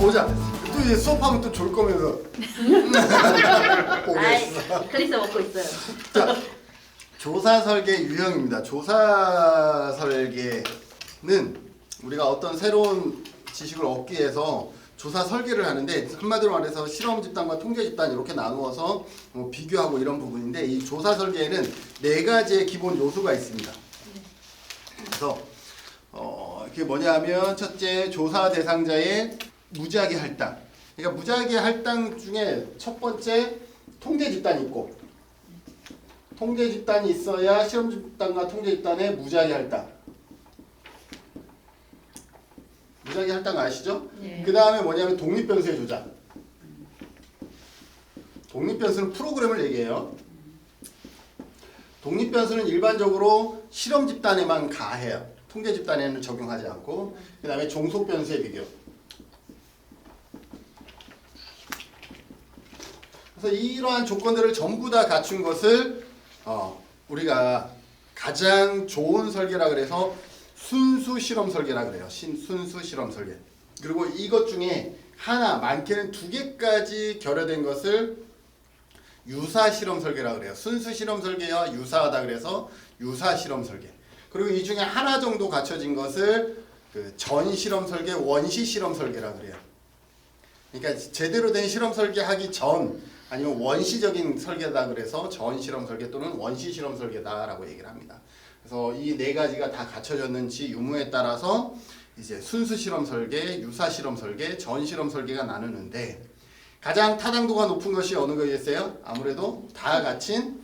보자. 또 이제 수업하면 또 졸 거면서. 보겠어. 그래서 먹고 있어요. 자, 조사 설계 유형입니다. 조사 설계는 우리가 어떤 새로운 지식을 얻기 위해서 조사 설계를 하는데, 한마디로 말해서 실험 집단과 통계 집단 이렇게 나누어서 비교하고 이런 부분인데, 이 조사 설계에는 4가지의 기본 요소가 있습니다. 그래서 그게 뭐냐면, 첫째, 조사 대상자의 무작위 할당. 그러니까 무작위 할당 중에 첫 번째 통계 집단이 있고, 통계 집단이 있어야 실험 집단과 통계 집단의 무작위 할당. 무작위 할당 아시죠? 네. 그 다음에 뭐냐면 독립변수의 조작. 독립변수는 프로그램을 얘기해요. 독립변수는 일반적으로 실험 집단에만 가해요. 통계 집단에는 적용하지 않고. 그 다음에 종속변수의 비교. 그래서 이러한 조건들을 전부 다 갖춘 것을 우리가 가장 좋은 설계라 그래서 순수 실험 설계라 그래요. 순수 실험 설계. 그리고 이것 중에 하나, 많게는 2개까지 결여된 것을 유사 실험 설계라 그래요. 순수 실험 설계와 유사하다 그래서 유사 실험 설계. 그리고 이 중에 하나 정도 갖춰진 것을 전 실험 설계, 원시 실험 설계라 그래요. 그러니까 제대로 된 실험 설계하기 전, 아니면 원시적인 설계다 그래서 전 실험 설계 또는 원시 실험 설계다라고 얘기를 합니다. 그래서 이 4가지가 다 갖춰졌는지 유무에 따라서 이제 순수 실험 설계, 유사 실험 설계, 전 실험 설계가 나누는데, 가장 타당도가 높은 것이 어느 거겠어요? 아무래도 다 갖춘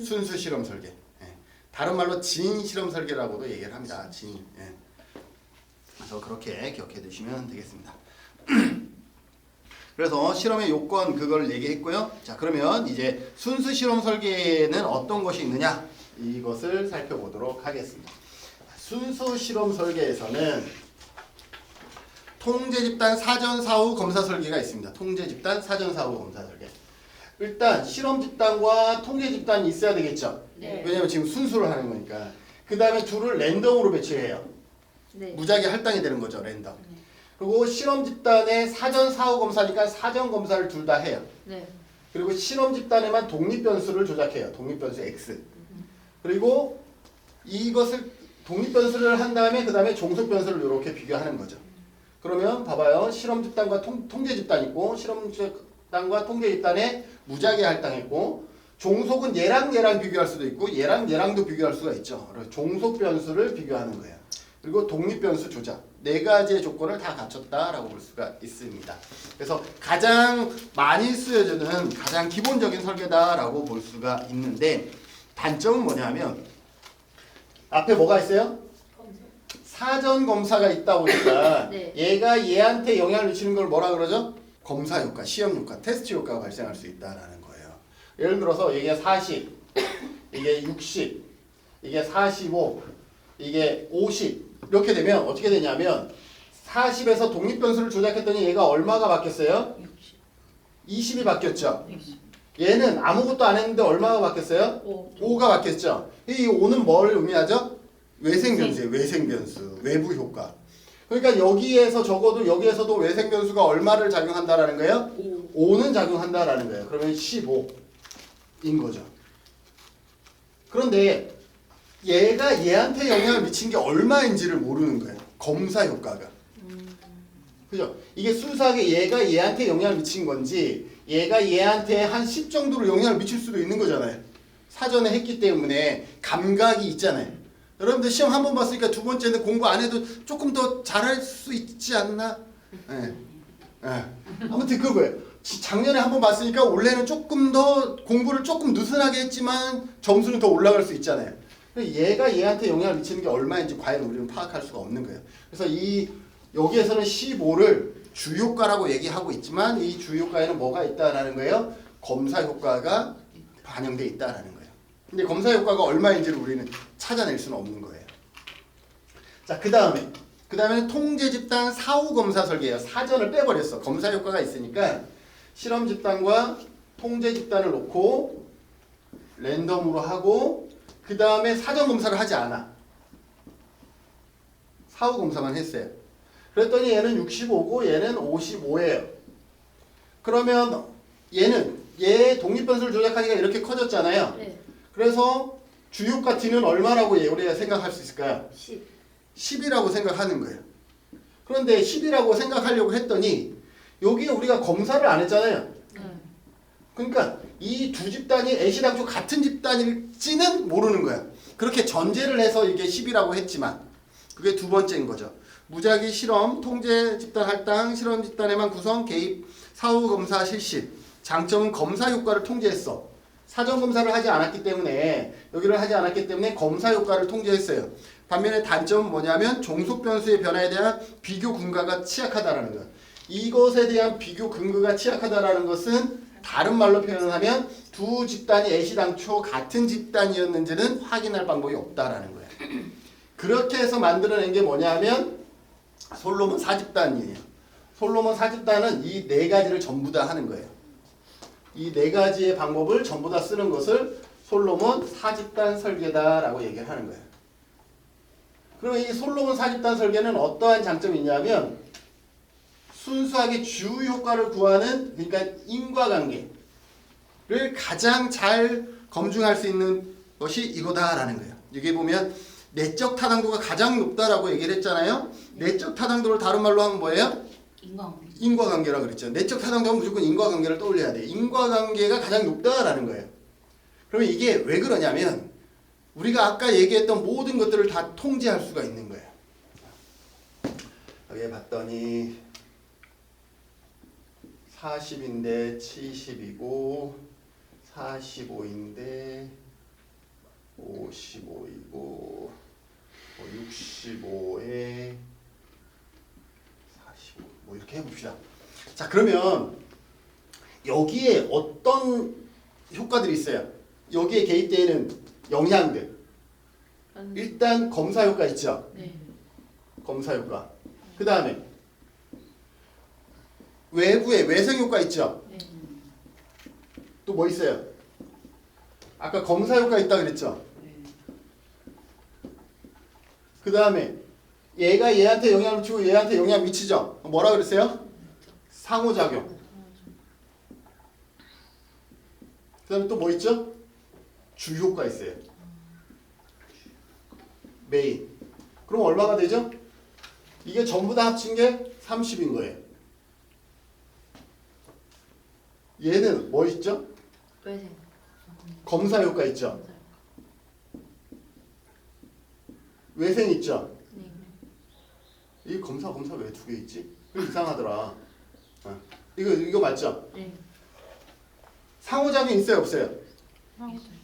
순수 실험 설계. 예. 다른 말로 진 실험 설계라고도 얘기를 합니다. 진. 예. 그래서 그렇게 기억해 두시면 되겠습니다. 그래서 실험의 요건 그걸 얘기했고요. 자, 그러면 이제 순수 실험 설계에는 어떤 것이 있느냐, 이것을 살펴보도록 하겠습니다. 순수 실험 설계에서는 통제 집단 사전 사후 검사 설계가 있습니다. 통제 집단 사전 사후 검사 설계. 일단 실험 집단과 통계 집단이 있어야 되겠죠. 네. 왜냐면 지금 순수를 하는 거니까. 그 다음에 둘을 랜덤으로 배치해요. 네. 무작위 할당이 되는 거죠, 랜덤. 네. 그리고 실험 집단의 사전 사후 검사니까 사전 검사를 둘 다 해요. 네. 그리고 실험 집단에만 독립 변수를 조작해요. 독립 변수 x. 그리고 이것을 독립 변수를 한 다음에 그 다음에 종속 변수를 이렇게 비교하는 거죠. 그러면 봐봐요. 실험 집단과 통계 집단 있고, 실험 집단과 통계 집단에 무작위 할당했고, 종속은 얘랑 비교할 수도 있고, 얘랑도 비교할 수가 있죠. 그래서 종속 변수를 비교하는 거예요. 그리고 독립 변수 조작. 4가지의 조건을 다 갖췄다라고 볼 수가 있습니다. 그래서 가장 많이 쓰여지는 가장 기본적인 설계다라고 볼 수가 있는데, 단점은 뭐냐면 앞에 뭐가 있어요? 사전 검사가 있다 보니까 네. 얘가 얘한테 영향을 미치는 걸 뭐라 그러죠? 검사 효과, 시험 효과, 테스트 효과가 발생할 수 있다라는 거예요. 예를 들어서 이게 40, 이게 60, 이게 45, 이게 50 이렇게 되면 어떻게 되냐면 40에서 독립 변수를 조작했더니 얘가 얼마가 바뀌었어요? 20이 바뀌었죠. 얘는 아무것도 안 했는데 얼마가 바뀌었어요? 5가 바뀌었죠. 이 5는 뭘 의미하죠? 외생 변수예요. 외생 변수, 외부 효과. 그러니까 여기에서 적어도 여기에서도 외생 변수가 얼마를 작용한다라는 거예요? 5는 작용한다라는 거예요. 그러면 15인 거죠. 그런데 얘가 얘한테 영향을 미친 게 얼마인지를 모르는 거예요. 검사 효과가. 그죠? 이게 순수하게 얘가 얘한테 영향을 미친 건지, 얘가 얘한테 한 10 정도로 영향을 미칠 수도 있는 거잖아요. 사전에 했기 때문에 감각이 있잖아요. 여러분들 시험 한 번 봤으니까 두 번째는 공부 안 해도 조금 더 잘할 수 있지 않나? 예. 예. 아무튼 그거예요. 작년에 한 번 봤으니까 올해는 조금 더 공부를 조금 느슨하게 했지만 점수는 더 올라갈 수 있잖아요. 얘가 얘한테 영향을 미치는 게 얼마인지 과연 우리는 파악할 수가 없는 거예요. 그래서 여기에서는 15를 주효과라고 얘기하고 있지만 이 주효과에는 뭐가 있다라는 거예요? 검사 효과가 반영돼 있다라는 거예요. 근데 검사 효과가 얼마인지를 우리는 찾아낼 수는 없는 거예요. 자, 그 다음에는 통제 집단 사후 검사 설계예요. 사전을 빼버렸어. 검사 효과가 있으니까 실험 집단과 통제 집단을 놓고 랜덤으로 하고, 그 다음에 사전 검사를 하지 않아. 사후 검사만 했어요. 그랬더니 얘는 65고 얘는 55예요. 그러면 얘 독립변수를 조작하니까 이렇게 커졌잖아요. 네. 그래서 주요가 D는 얼마라고 우리가 생각할 수 있을까요? 10. 10이라고 생각하는 거예요. 그런데 10이라고 생각하려고 했더니 여기에 우리가 검사를 안 했잖아요. 그러니까 이 두 집단이 애시당초 같은 집단일지는 모르는 거야. 그렇게 전제를 해서 이게 10이라고 했지만 그게 두 번째인 거죠. 무작위 실험, 통제 집단 할당, 실험 집단에만 구성, 개입, 사후 검사 실시. 장점은 검사 효과를 통제했어. 사전 검사를 하지 않았기 때문에 여기를 하지 않았기 때문에 검사 효과를 통제했어요. 반면에 단점은 뭐냐면 종속 변수의 변화에 대한 비교 근거가 취약하다라는 거야. 이것에 대한 비교 근거가 취약하다라는 것은 다른 말로 표현을 하면 두 집단이 애시당초 같은 집단이었는지는 확인할 방법이 없다라는 거야. 그렇게 해서 만들어낸 게 뭐냐면 솔로몬 4집단이에요. 솔로몬 4집단은 이 네 가지를 전부 다 하는 거예요. 이 네 가지의 방법을 전부 다 쓰는 것을 솔로몬 4집단 설계다라고 얘기를 하는 거예요. 그러면 이 솔로몬 4집단 설계는 어떠한 장점이 있냐면 순수하게 주 효과를 구하는, 그러니까 인과관계를 가장 잘 검증할 수 있는 것이 이거다라는 거예요. 여기 보면 내적 타당도가 가장 높다라고 얘기를 했잖아요. 내적 타당도를 다른 말로 하면 뭐예요? 인과관계라고 그랬죠. 내적 타당도는 무조건 인과관계를 떠올려야 돼요. 인과관계가 가장 높다라는 거예요. 그러면 이게 왜 그러냐면 우리가 아까 얘기했던 모든 것들을 다 통제할 수가 있는 거예요. 여기 봤더니 40인데 70이고 45인데 55이고 65에 45 뭐 이렇게 해봅시다. 자, 그러면 여기에 어떤 효과들이 있어요? 여기에 개입되는 영향들. 일단 검사 효과 있죠? 네. 검사 효과. 그 다음에 외부의 외생 효과 있죠? 네. 또 뭐 있어요? 아까 검사 효과 있다 그랬죠? 그 다음에 얘가 얘한테 영향을 미치고 얘한테 영향 미치죠? 뭐라 그랬어요? 상호작용. 그 다음에 또 뭐 있죠? 주효과 있어요. 메인. 그럼 얼마가 되죠? 이게 전부 다 합친 게 30인 거예요. 얘는 뭐 있죠? 외생. 검사 효과 있죠? 외생 있죠? 네. 이 검사 왜 두 개 있지? 이상하더라. 이거 맞죠? 네. 상호작용 있어요, 없어요? 있어요.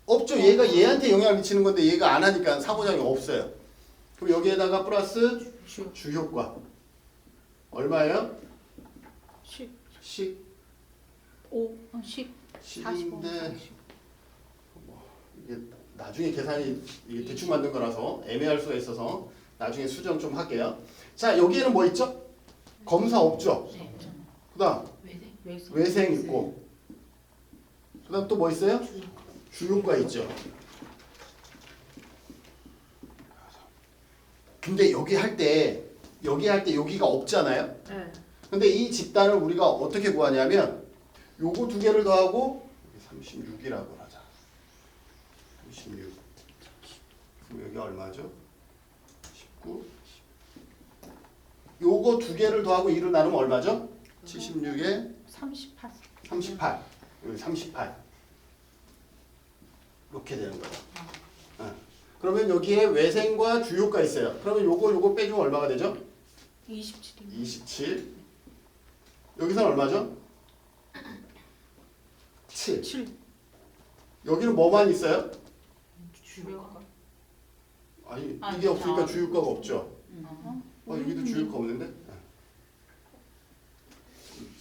없죠. 얘가 얘한테 영향을 미치는 건데 얘가 안 하니까 상호작용 없어요. 그럼 여기에다가 플러스 주효과. 얼마예요? 10. 10. 10. 10인데 이게 나중에 계산이 이게 대충 만든 거라서 애매할 수가 있어서 나중에 수정 좀 할게요. 자, 여기에는 뭐 있죠? 검사 없죠? 네. 그 다음 외생 있고 그 다음 또 뭐 있어요? 주효과 있죠. 근데 여기 할 때 여기가 없잖아요. 네. 근데 이 집단을 우리가 어떻게 구하냐면 요거 두 개를 더하고 36이라고 하자. 36. 그럼 여기 얼마죠? 19. 요거 두 개를 더하고 2를 나누면 얼마죠? 76에 38. 38. 여기 38. 이렇게 되는 거예요. 그러면 여기에 외생과 주효가 있어요. 그러면 요거 빼주면 얼마가 되죠? 27. 27. 여기서는 얼마죠? 7. 7. 여기는 뭐만 있어요? 주효과. 아니 이게 없으니까 주효과가 없죠. 여기도 주효과 없는데?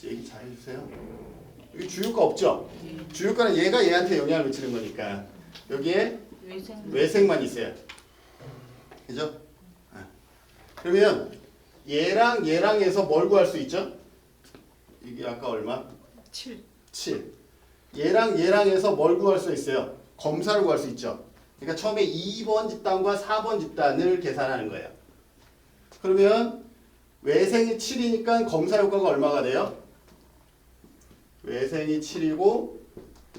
얘기 잘 해주세요. 여기 주효과 없죠? 주효과는 얘가 얘한테 영향을 미치는 거니까 여기에 외생만 있어요. 그죠? 그러면 얘랑 해서 뭘 구할 수 있죠? 이게 아까 얼마? 7. 7. 얘랑 해서 뭘 구할 수 있어요? 검사를 구할 수 있죠. 그러니까 처음에 2번 집단과 4번 집단을 계산하는 거예요. 그러면 외생이 7이니까 검사 효과가 얼마가 돼요? 외생이 7이고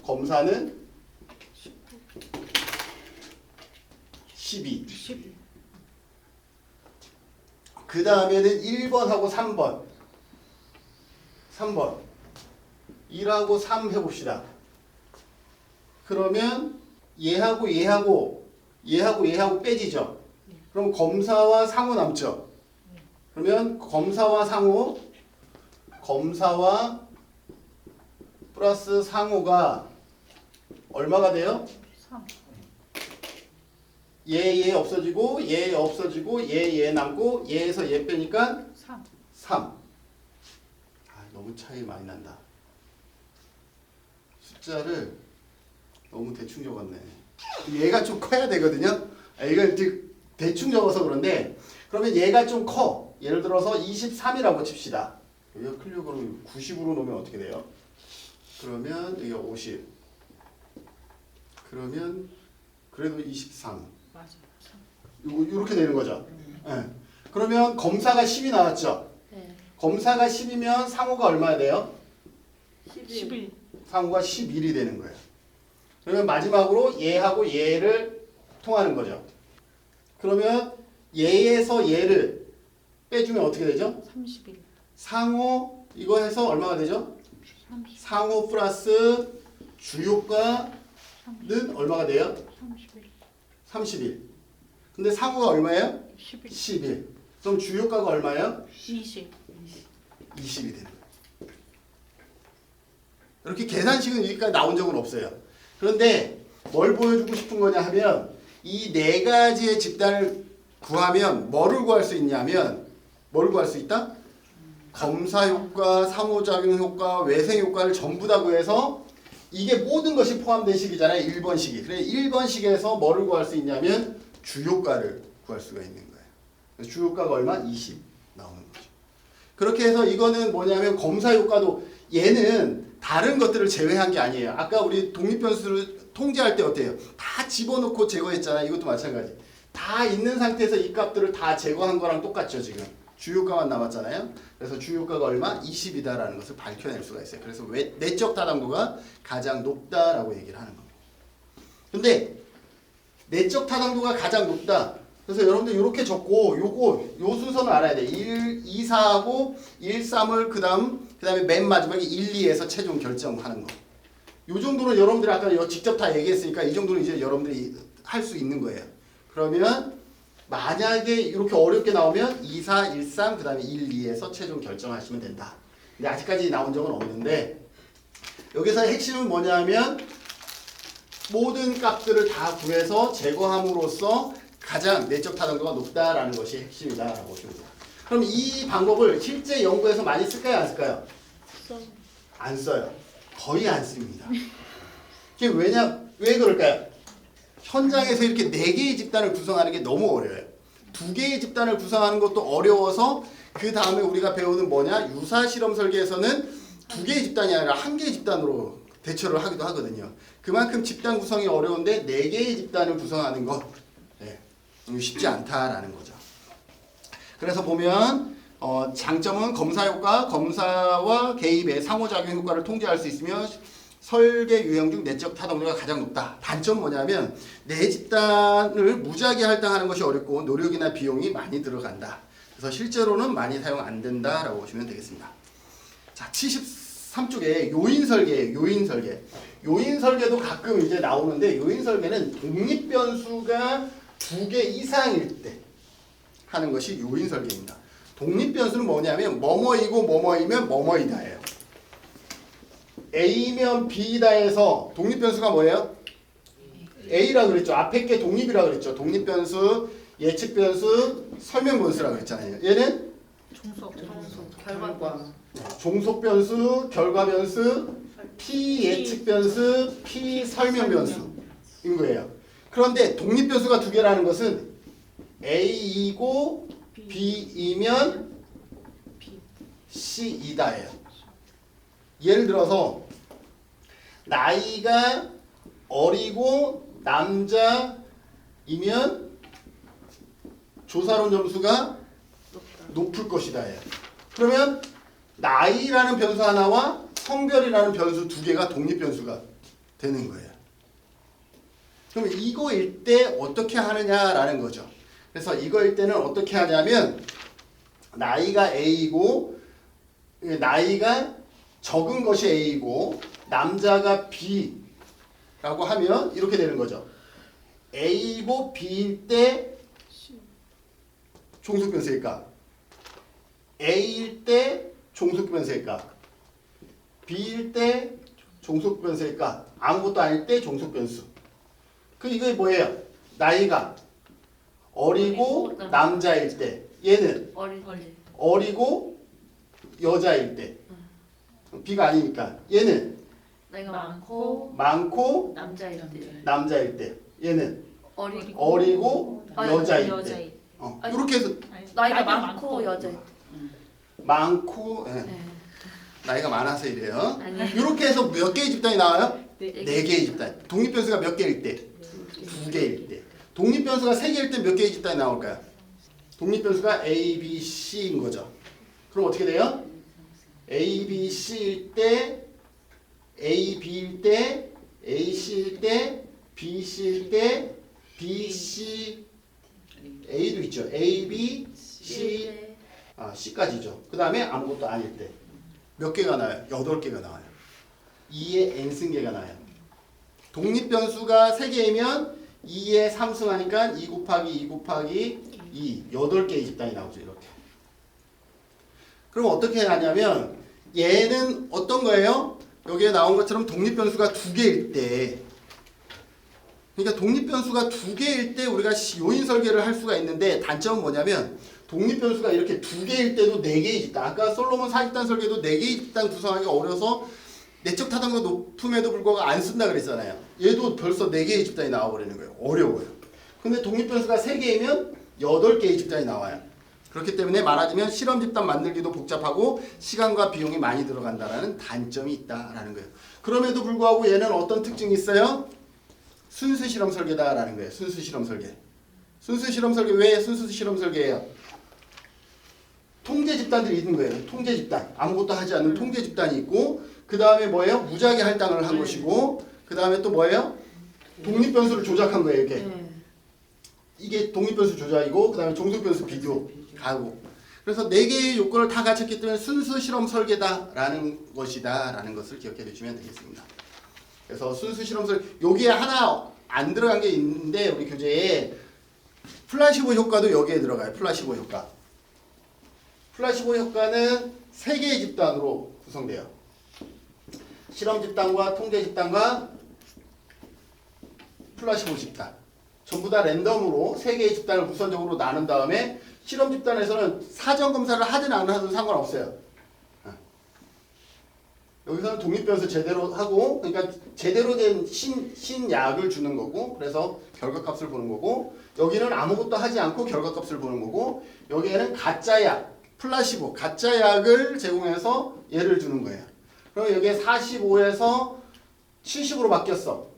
검사는 12. 12. 그 다음에는 1번하고 3번. 3번. 1하고 3 해봅시다. 그러면 얘하고 얘하고 빼지죠. 그럼 검사와 상호 남죠. 그러면 검사와 플러스 상호가 얼마가 돼요? 3. 얘 없어지고 얘 없어지고 얘 남고 얘에서 얘 빼니까 3. 3. 아, 너무 차이 많이 난다. 숫자를 너무 대충 적었네. 얘가 좀 커야 되거든요. 이걸 대충 적어서 그런데 그러면 얘가 좀 커. 예를 들어서 23이라고 칩시다. 여기가 클릭으로 90으로 놓으면 어떻게 돼요? 그러면 여기가 50. 그러면 그래도 23. 맞아. 3. 이렇게 되는 거죠. 네. 그러면 검사가 10이 나왔죠. 네. 검사가 10이면 상호가 얼마야 돼요? 11. 상호가 11이 되는 거예요. 그러면 마지막으로 얘하고 얘를 통하는 거죠. 그러면 얘에서 얘를 빼주면 어떻게 되죠? 31. 상호 이거 해서 얼마가 되죠? 30. 상호 플러스 주요가는 얼마가 돼요? 31. 31. 근데 상호가 얼마예요? 11. 11. 그럼 주요가가 얼마예요? 20. 20이 되는 거예요. 이렇게 계산식은 여기까지 나온 적은 없어요. 그런데 뭘 보여주고 싶은 거냐 하면 이 네 가지의 집단을 구하면 뭐를 구할 수 있냐면 뭘 구할 수 있다? 검사 효과, 상호작용 효과, 외생 효과를 전부 다 구해서 이게 모든 것이 포함된 식이잖아요. 1번식이. 그래 1번식에서 뭐를 구할 수 있냐면 주효과를 구할 수가 있는 거예요. 그래서 주효과가 얼마? 20 나오는 거죠. 그렇게 해서 이거는 뭐냐면 검사 효과도 얘는 다른 것들을 제외한 게 아니에요. 아까 우리 독립변수를 통제할 때 어때요? 다 집어넣고 제거했잖아요. 이것도 마찬가지. 다 있는 상태에서 이 값들을 다 제거한 거랑 똑같죠. 지금. 주효과만 남았잖아요. 그래서 주효과가 얼마? 20이다라는 것을 밝혀낼 수가 있어요. 그래서 내적 타당도가 가장 높다라고 얘기를 하는 겁니다. 근데 내적 타당도가 가장 높다. 그래서 여러분들 이렇게 적고 요 순서는 알아야 돼. 1, 2, 4하고 1, 3을 그다음에 맨 마지막에 1, 2에서 최종 결정하는 거. 요 정도는 여러분들이 아까 직접 다 얘기했으니까 이 정도는 이제 여러분들이 할 수 있는 거예요. 그러면 만약에 이렇게 어렵게 나오면 2, 4, 1, 3 그다음에 1, 2에서 최종 결정하시면 된다. 근데 아직까지 나온 적은 없는데 여기서 핵심은 뭐냐면 모든 값들을 다 구해서 제거함으로써 가장 내적 타당도가 높다라는 것이 핵심이다라고 보시면 돼요. 그럼 이 방법을 실제 연구에서 많이 쓸까요? 안 쓸까요? 안 써요. 거의 안 씁니다. 이게 왜 그럴까요? 현장에서 이렇게 4개의 집단을 구성하는 게 너무 어려워요. 2개의 집단을 구성하는 것도 어려워서 그 다음에 우리가 배우는 뭐냐? 유사실험 설계에서는 2개의 집단이 아니라 1개의 집단으로 대처를 하기도 하거든요. 그만큼 집단 구성이 어려운데 4개의 집단을 구성하는 것 쉽지 않다라는 거죠. 그래서 보면 장점은 검사 효과, 검사와 개입의 상호작용 효과를 통제할 수 있으며 설계 유형 중 내적 타당도가 가장 높다. 단점 뭐냐면 내 집단을 무지하게 할당하는 것이 어렵고 노력이나 비용이 많이 들어간다. 그래서 실제로는 많이 사용 안 된다라고 보시면 되겠습니다. 자, 73쪽에 요인 설계예요. 요인 설계. 요인 설계도 가끔 이제 나오는데 요인 설계는 독립 변수가 2개 이상일 때 하는 것이 요인 설계입니다. 독립 변수는 뭐냐면 뭐뭐이고 뭐뭐이면 뭐뭐이다예요. A면 B이다 해서 독립 변수가 뭐예요? A라 그랬죠. 앞에 게 독립이라 그랬죠. 독립 변수, 예측 변수, 설명 변수라 그랬잖아요. 얘는 결과. 종속 변수, 결과 변수, P 예측 변수, P 설명 변수인 거예요. 그런데 독립 변수가 2개라는 것은 A이고 B이면 C이다예요. 예를 들어서 나이가 어리고 남자이면 조사론 점수가 높을 것이다예요. 그러면 나이라는 변수 하나와 성별이라는 변수 두 개가 독립 변수가 되는 거예요. 그러면 이거일 때 어떻게 하느냐라는 거죠. 그래서 이거일 때는 어떻게 하냐면 나이가 A이고 나이가 적은 것이 A이고 남자가 B라고 하면 이렇게 되는 거죠. A이고 B일 때 종속 변수일까? A일 때 종속 변수일까? B일 때 종속 변수일까? 아무것도 아닐 때 종속 변수. 그 이게 뭐예요? 나이가 어리고 남자일 때 얘는 어릴 때. 어리고 여자일 때 B가 아니니까 얘는 나이가 많고 많고 남자일 때. 남자일 때 얘는 어리고 어리고 여자일 때 여자일 때. 이렇게 해서 나이가 많고 여자일 때. 많고 예. 네. 나이가 많아서 이래요. 아니. 이렇게 해서 몇 개의 집단이 나와요? 네. 네 개의 집단. 독립변수가 몇 개일 때? 두 개일 때. 독립변수가 세 개일 때 몇 개의 집단이 나올까요? 독립변수가 A, B, C인 거죠. 그럼 어떻게 돼요? A, B, C일 때, A, B일 때, A, C일 때, B, C일 때, B, C, A도 있죠. A, B, C, C까지죠. 그 다음에 아무것도 아닐 때. 몇 개가 나와요? 8개가 나와요. 2의 n승계가 나와요. 독립변수가 3개이면 2에 3승하니까 2 곱하기 2 곱하기 2 8개의 집단이 나오죠. 이렇게. 그럼 어떻게 하냐면 얘는 어떤 거예요? 여기에 나온 것처럼 독립변수가 2개일 때 그러니까 독립변수가 2개일 때 우리가 요인 설계를 할 수가 있는데 단점은 뭐냐면 독립변수가 이렇게 2개일 때도 4개의 집단 아까 솔로몬 4집단 설계도 4개의 집단 구성하기가 어려서 내적 타당도 높음에도 불구하고 안 쓴다 그랬잖아요. 얘도 벌써 4개의 집단이 나와버리는 거예요. 어려워요. 근데 독립변수가 3개이면 8개의 집단이 나와요. 그렇기 때문에 말하자면 실험 집단 만들기도 복잡하고 시간과 비용이 많이 들어간다는 단점이 있다라는 거예요. 그럼에도 불구하고 얘는 어떤 특징이 있어요? 순수 실험 설계다라는 거예요. 순수 실험 설계. 순수 실험 설계 왜 순수 실험 설계예요? 통제 집단들이 있는 거예요. 통제 집단. 아무것도 하지 않는 통제 집단이 있고 그 다음에 뭐예요? 무작위 할당을 한 것이고 그 다음에 또 뭐예요? 독립변수를 조작한 거예요. 이렇게. 이게 독립변수 조작이고 그 다음에 종속변수 비교하고 그래서 4개의 요건을 다 갖췄기 때문에 순수 실험 설계다라는 것이다 라는 것을 기억해 두시면 되겠습니다. 그래서 순수 실험 설계 여기에 하나 안 들어간 게 있는데 우리 교재에 플라시보 효과도 여기에 들어가요. 플라시보 효과. 플라시보 효과는 3개의 집단으로 구성돼요. 실험 집단과 통제 집단과 플라시보 집단. 전부 다 랜덤으로 3개의 집단을 우선적으로 나눈 다음에 실험 집단에서는 사전 검사를 하든 안 하든 상관없어요. 여기서는 독립변수 제대로 하고 그러니까 제대로 된 신약을 주는 거고 그래서 결과값을 보는 거고 여기는 아무것도 하지 않고 결과값을 보는 거고 여기에는 가짜약, 플라시보, 가짜약을 제공해서 얘를 주는 거예요. 그럼 여기에 45에서 70으로 바뀌었어.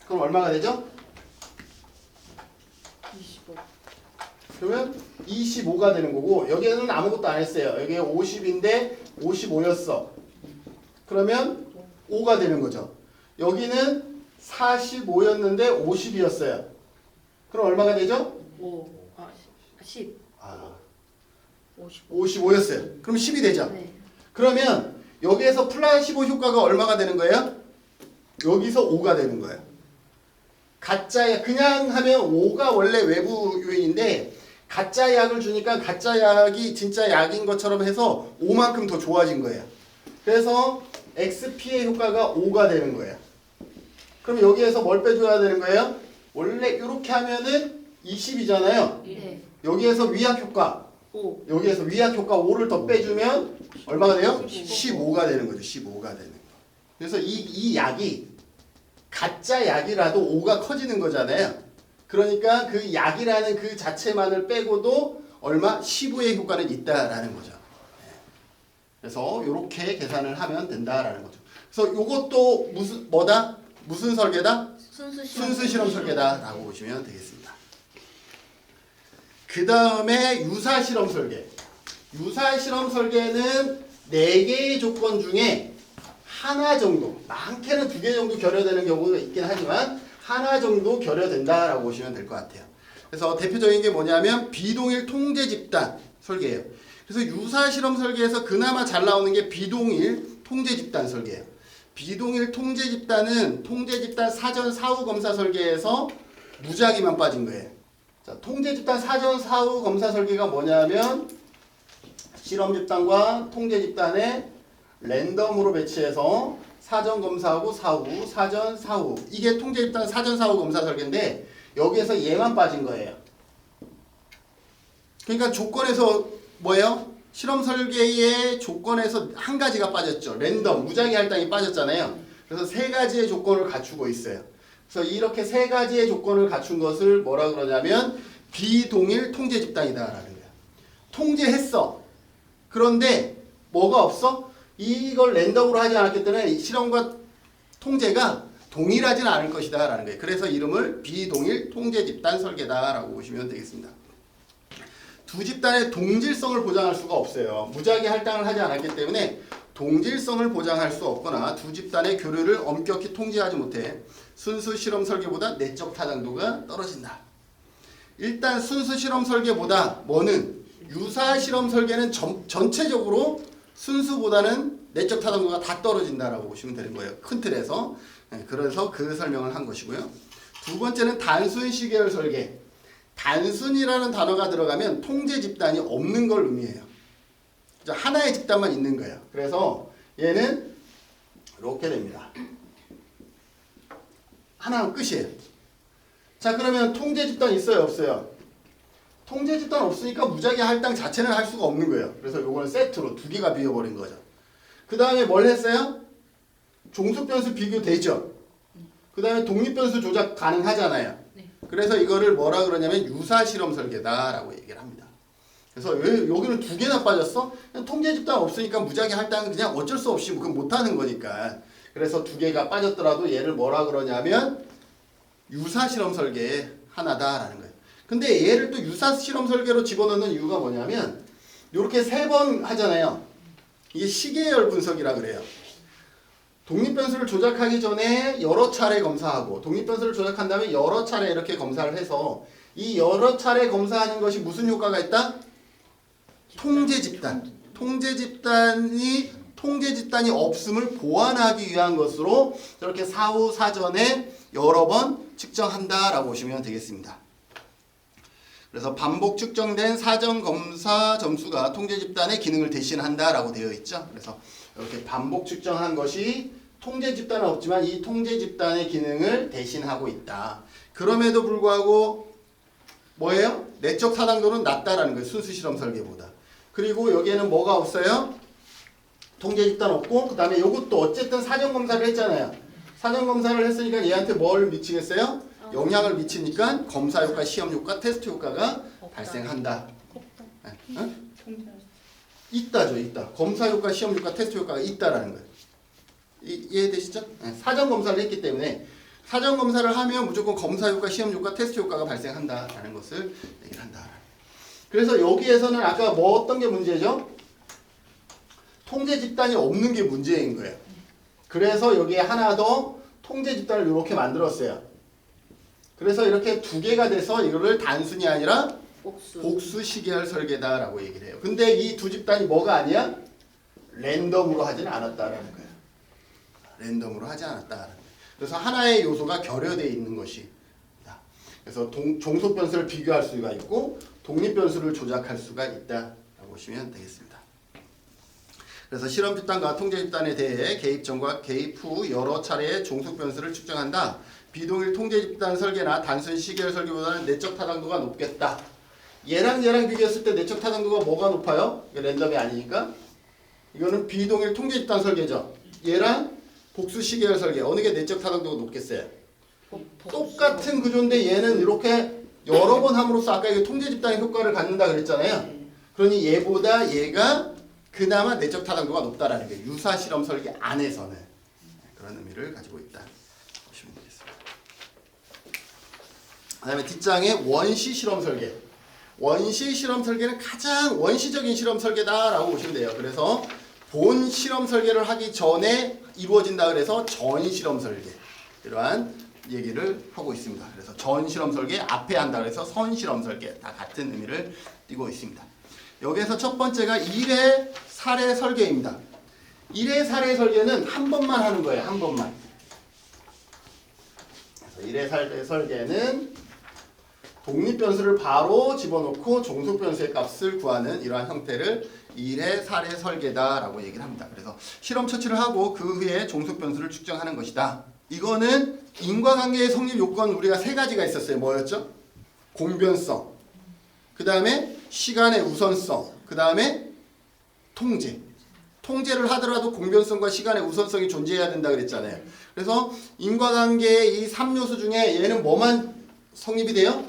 그럼 얼마가 되죠? 25. 그러면 25가 되는 거고 여기에는 아무것도 안 했어요. 여기에 50인데 55였어. 그러면 5가 되는 거죠. 여기는 45였는데 50이었어요. 그럼 얼마가 되죠? 5. 10. 55였어요. 그럼 10이 되죠. 네. 그러면 여기에서 플라시보 효과가 얼마가 되는 거예요? 여기서 5가 되는 거예요. 가짜 그냥 하면 5가 원래 외부 요인인데 가짜 약을 주니까 가짜 약이 진짜 약인 것처럼 해서 5만큼 더 좋아진 거예요. 그래서 XP의 효과가 5가 되는 거예요. 그럼 여기에서 뭘 빼줘야 되는 거예요? 원래 이렇게 하면은 20이잖아요. 네. 여기에서 위약 효과 5. 여기에서 위약 효과 5를 더 빼주면 얼마가 돼요? 15가 되는 거죠. 15가 되는 거. 그래서 이 약이 가짜 약이라도 5가 커지는 거잖아요. 그러니까 그 약이라는 그 자체만을 빼고도 얼마? 15의 효과는 있다라는 거죠. 그래서 이렇게 계산을 하면 된다라는 거죠. 그래서 이것도 무슨 뭐다? 무슨 설계다? 순수 실험 설계다라고 보시면 되겠습니다. 그 다음에 유사 실험 설계. 유사 실험 설계는 4개의 조건 중에 하나 정도, 많게는 2개 정도 결여되는 경우가 있긴 하지만 하나 정도 결여된다라고 보시면 될 것 같아요. 그래서 대표적인 게 뭐냐면 비동일 통제 집단 설계예요. 그래서 유사 실험 설계에서 그나마 잘 나오는 게 비동일 통제 집단 설계예요. 비동일 통제 집단은 통제 집단 사전 사후 검사 설계에서 무작위만 빠진 거예요. 자, 통제 집단 사전 사후 검사 설계가 뭐냐면 실험 집단과 통제 집단에 랜덤으로 배치해서 사전 검사하고 사후, 사전 사후. 이게 통제 집단 사전 사후 검사 설계인데 여기에서 얘만 빠진 거예요. 그러니까 조건에서 뭐예요? 실험 설계의 조건에서 한 가지가 빠졌죠. 랜덤, 무작위 할당이 빠졌잖아요. 그래서 3가지의 조건을 갖추고 있어요. 그래서 이렇게 3가지의 조건을 갖춘 것을 뭐라 그러냐면 비동일 통제 집단이다라는 거예요. 통제했어. 그런데 뭐가 없어? 이걸 랜덤으로 하지 않았기 때문에 실험과 통제가 동일하진 않을 것이다 라는 거예요. 그래서 이름을 비동일 통제 집단 설계다라고 보시면 되겠습니다. 두 집단의 동질성을 보장할 수가 없어요. 무작위 할당을 하지 않았기 때문에 동질성을 보장할 수 없거나 두 집단의 교류를 엄격히 통제하지 못해 순수 실험 설계보다 내적 타당도가 떨어진다. 일단 순수 실험 설계보다 뭐는 유사 실험 설계는 전체적으로 순수보다는 내적 타당도가 다 떨어진다라고 보시면 되는 거예요. 큰 틀에서. 그래서 그 설명을 한 것이고요. 두 번째는 단순 시계열 설계. 단순이라는 단어가 들어가면 통제 집단이 없는 걸 의미해요. 하나의 집단만 있는 거예요. 그래서 얘는 이렇게 됩니다. 하나는 끝이에요. 자, 그러면 통제 집단 있어요, 없어요? 통제 집단 없으니까 무작위 할당 자체는 할 수가 없는 거예요. 그래서 요거는 세트로 2개가 비어버린 거죠. 그 다음에 뭘 했어요? 종속 변수 비교되죠. 그 다음에 독립 변수 조작 가능하잖아요. 그래서 이거를 뭐라 그러냐면 유사 실험 설계다라고 얘기를 합니다. 그래서 왜 여기는 2개나 빠졌어? 그냥 통제 집단 없으니까 무작위 할당은 그냥 어쩔 수 없이 그건 못하는 거니까. 그래서 2개가 빠졌더라도 얘를 뭐라 그러냐면 유사 실험 설계 하나다라는 거예요. 근데 얘를 또 유사 실험 설계로 집어넣는 이유가 뭐냐면 이렇게 3번 하잖아요. 이게 시계열 분석이라 그래요. 독립변수를 조작하기 전에 여러 차례 검사하고 독립변수를 조작한 다음에 여러 차례 이렇게 검사를 해서 이 여러 차례 검사하는 것이 무슨 효과가 있다? 통제 집단. 통제 집단이 없음을 보완하기 위한 것으로 저렇게 사후 사전에 여러 번 측정한다라고 보시면 되겠습니다. 그래서 반복 측정된 사전 검사 점수가 통제 집단의 기능을 대신한다라고 되어 있죠. 그래서 이렇게 반복 측정한 것이 통제 집단은 없지만 이 통제 집단의 기능을 대신하고 있다. 그럼에도 불구하고 뭐예요? 내적 타당도는 낮다라는 거예요. 순수 실험 설계보다. 그리고 여기에는 뭐가 없어요? 통제 집단 없고 그 다음에 이것도 어쨌든 사전 검사를 했잖아요. 사전 검사를 했으니까 얘한테 뭘 미치겠어요? 영향을 미치니까 검사 효과, 시험 효과, 테스트 효과가 발생한다. 응? 있다죠, 있다. 검사 효과, 시험 효과, 테스트 효과가 있다라는 거예요. 이해되시죠? 사전 검사를 했기 때문에 사전 검사를 하면 무조건 검사 효과, 시험 효과, 테스트 효과가 발생한다라는 것을 얘기를 한다. 그래서 여기에서는 아까 뭐 어떤 게 문제죠? 통제 집단이 없는 게 문제인 거예요. 그래서 여기에 하나 더 통제 집단을 이렇게 만들었어요. 그래서 이렇게 2개가 돼서 이거를 단순이 아니라 복수 시계열 설계다라고 얘기를 해요. 근데 이 두 집단이 뭐가 아니야? 랜덤으로 하지는 않았다라는 거예요. 랜덤으로 하지 않았다라는 거예요. 그래서 하나의 요소가 결여되어 있는 것이. 그래서 종속 변수를 비교할 수가 있고 독립 변수를 조작할 수가 있다라고 보시면 되겠습니다. 그래서 실험 집단과 통제 집단에 대해 개입 전과 개입 후 여러 차례의 종속 변수를 측정한다. 비동일 통제 집단 설계나 단순 시계열 설계보다는 내적 타당도가 높겠다. 얘랑 비교했을 때 내적 타당도가 뭐가 높아요? 랜덤이 아니니까. 이거는 비동일 통제 집단 설계죠. 얘랑 복수 시계열 설계. 어느 게 내적 타당도가 높겠어요? 똑같은 구조인데 얘는 이렇게 여러 번 함으로써 아까 이게 통제 집단의 효과를 갖는다 그랬잖아요. 그러니 얘보다 얘가 그나마 내적 타당도가 높다라는 게 유사 실험 설계 안에서는 그런 의미를 가지고 있다. 그 다음에 뒷장에 원시 실험 설계. 원시 실험 설계는 가장 원시적인 실험 설계다라고 보시면 돼요. 그래서 본 실험 설계를 하기 전에 이루어진다 그래서 전 실험 설계 이러한 얘기를 하고 있습니다. 그래서 전 실험 설계 앞에 한다 그래서 선 실험 설계 다 같은 의미를 띠고 있습니다. 여기에서 첫 번째가 1회 사례 설계입니다. 1회 사례 설계는 한 번만 하는 거예요. 한 번만. 그래서 1회 사례 설계는 독립변수를 바로 집어넣고 종속변수의 값을 구하는 이러한 형태를 1회 사례 설계다라고 얘기를 합니다. 그래서 실험 처치를 하고 그 후에 종속변수를 측정하는 것이다. 이거는 인과관계의 성립 요건 우리가 세 가지가 있었어요. 뭐였죠? 공변성, 그 다음에 시간의 우선성, 그 다음에 통제. 통제를 하더라도 공변성과 시간의 우선성이 존재해야 된다 그랬잖아요. 그래서 인과관계의 이 3요소 중에 얘는 뭐만 성립이 돼요?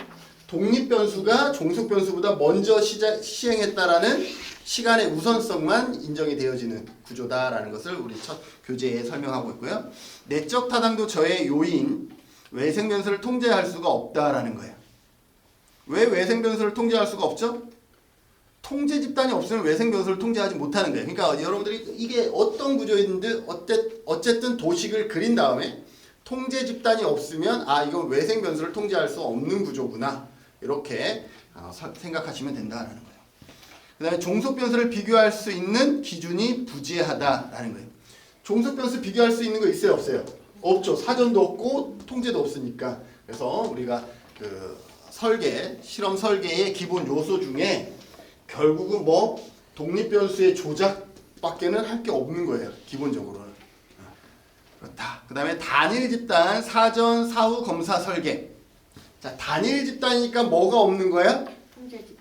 독립변수가 종속변수보다 먼저 시행했다라는 시간의 우선성만 인정이 되어지는 구조다라는 것을 우리 첫 교재에 설명하고 있고요. 내적 타당도 저해 요인, 외생변수를 통제할 수가 없다라는 거예요. 왜 외생변수를 통제할 수가 없죠? 통제 집단이 없으면 외생변수를 통제하지 못하는 거예요. 그러니까 여러분들이 이게 어떤 구조인지 어쨌든 도식을 그린 다음에 통제 집단이 없으면 아 이건 외생변수를 통제할 수 없는 구조구나 이렇게 생각하시면 된다는 거예요. 그 다음에 종속변수를 비교할 수 있는 기준이 부재하다라는 거예요. 종속변수 비교할 수 있는 거 있어요 없어요? 없죠. 사전도 없고 통제도 없으니까. 그래서 우리가 그 설계, 실험 설계의 기본 요소 중에 결국은 뭐 독립변수의 조작밖에는 할 게 없는 거예요. 기본적으로는. 그렇다. 그 다음에 단일 집단 사전 사후 검사 설계. 자, 단일 집단이니까 뭐가 없는 거야?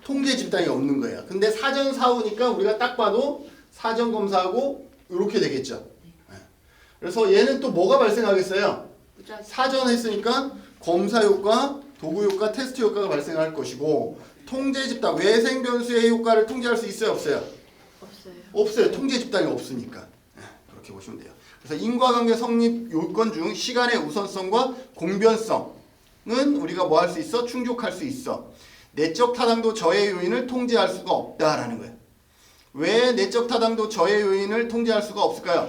통제 집단이 없는 거예요. 근데 사전 사후니까 우리가 딱 봐도 사전 검사하고 이렇게 되겠죠. 그래서 얘는 또 뭐가 발생하겠어요? 사전 했으니까 검사 효과, 도구 효과, 테스트 효과가 발생할 것이고 통제 집단, 외생 변수의 효과를 통제할 수 있어요, 없어요? 없어요. 없어요. 통제 집단이 없으니까. 그렇게 보시면 돼요. 그래서 인과관계 성립 요건 중 시간의 우선성과 공변성은 우리가 뭐 할 수 있어? 충족할 수 있어. 내적 타당도 저해 요인을 통제할 수가 없다라는 거예요. 왜 내적 타당도 저해 요인을 통제할 수가 없을까요?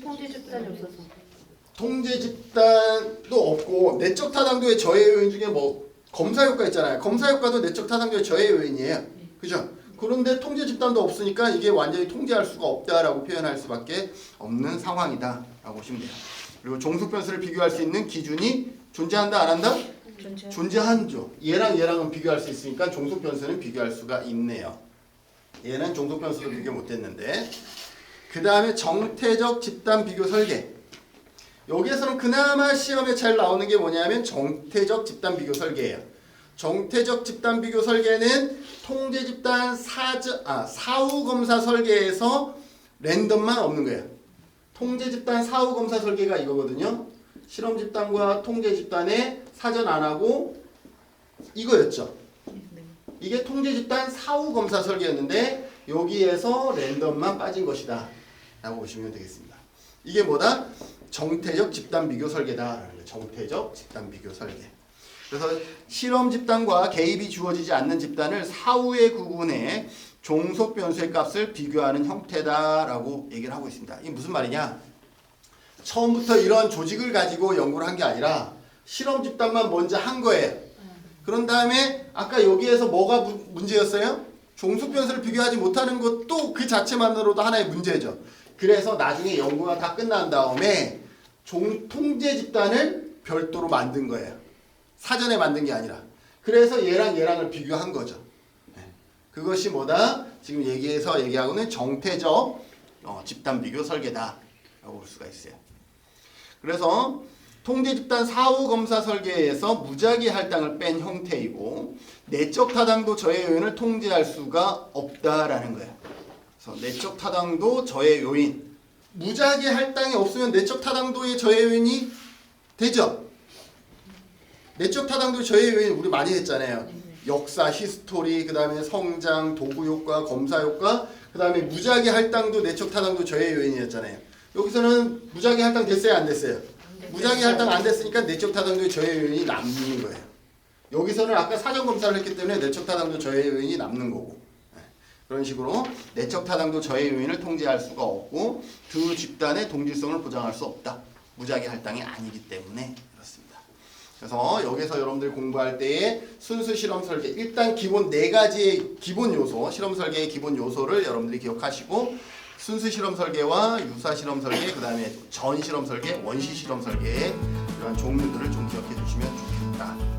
통제 집단이 없어서. 통제 집단도 없고 내적 타당도의 저해 요인 중에 뭐 검사 효과 있잖아요. 검사 효과도 내적 타당도의 저해 요인이에요. 그죠? 그런데 통제 집단도 없으니까 이게 완전히 통제할 수가 없다라고 표현할 수밖에 없는 상황이다라고 보시면 돼요. 그리고 종속변수를 비교할 수 있는 기준이 존재한다 안 한다? 존재한죠. 얘랑은 비교할 수 있으니까 종속변수는 비교할 수가 있네요. 얘는 종속변수도 비교 못했는데 그 다음에 정태적 집단 비교 설계. 여기에서는 그나마 시험에 잘 나오는 게 뭐냐면 정태적 집단 비교 설계예요. 정태적 집단 비교 설계는 통제 집단 사후 검사 설계에서 랜덤만 없는 거예요. 통제 집단 사후 검사 설계가 이거거든요. 실험 집단과 통제 집단에 사전 안 하고 이거였죠. 이게 통제 집단 사후 검사 설계였는데 여기에서 랜덤만 빠진 것이다 라고 보시면 되겠습니다. 이게 뭐다? 정태적 집단 비교 설계다라는 거예요. 정태적 집단 비교 설계. 그래서 실험 집단과 개입이 주어지지 않는 집단을 사후에 구분해 종속 변수의 값을 비교하는 형태다라고 얘기를 하고 있습니다. 이게 무슨 말이냐? 처음부터 이런 조직을 가지고 연구를 한 게 아니라 실험 집단만 먼저 한 거예요. 그런 다음에 아까 여기에서 뭐가 문제였어요? 종속 변수를 비교하지 못하는 것도 그 자체만으로도 하나의 문제죠. 그래서 나중에 연구가 다 끝난 다음에 통제 집단을 별도로 만든 거예요. 사전에 만든 게 아니라. 그래서 얘랑을 비교한 거죠. 그것이 뭐다? 지금 얘기하고는 정태적 집단 비교 설계다라고 볼 수가 있어요. 그래서 통제 집단 사후 검사 설계에서 무작위 할당을 뺀 형태이고 내적 타당도 저해 요인을 통제할 수가 없다라는 거예요. 그래서 내적 타당도 저해 요인 무작위 할당이 없으면 내적 타당도의 저해 요인이 되죠. 내적 타당도 저해 요인 우리 많이 했잖아요. 역사, 히스토리, 그 다음에 성장, 도구 효과, 검사 효과, 그 다음에 무작위 할당도 내적 타당도 저해 요인이었잖아요. 여기서는 무작위 할당 됐어요, 안 됐어요? 무작위 할당 안 됐으니까 내적 타당도의 저해 요인이 남는 거예요. 여기서는 아까 사전 검사를 했기 때문에 내적 타당도 저해 요인이 남는 거고. 그런 식으로 내적 타당도 저해 요인을 통제할 수가 없고 두 집단의 동질성을 보장할 수 없다. 무작위 할당이 아니기 때문에 그렇습니다. 그래서 여기서 여러분들이 공부할 때에 순수 실험 설계 일단 기본 4가지의 기본 요소 실험 설계의 기본 요소를 여러분들이 기억하시고 순수 실험 설계와 유사 실험 설계 그 다음에 전 실험 설계, 원시 실험 설계의 이러한 종류들을 좀 기억해 주시면 좋겠다.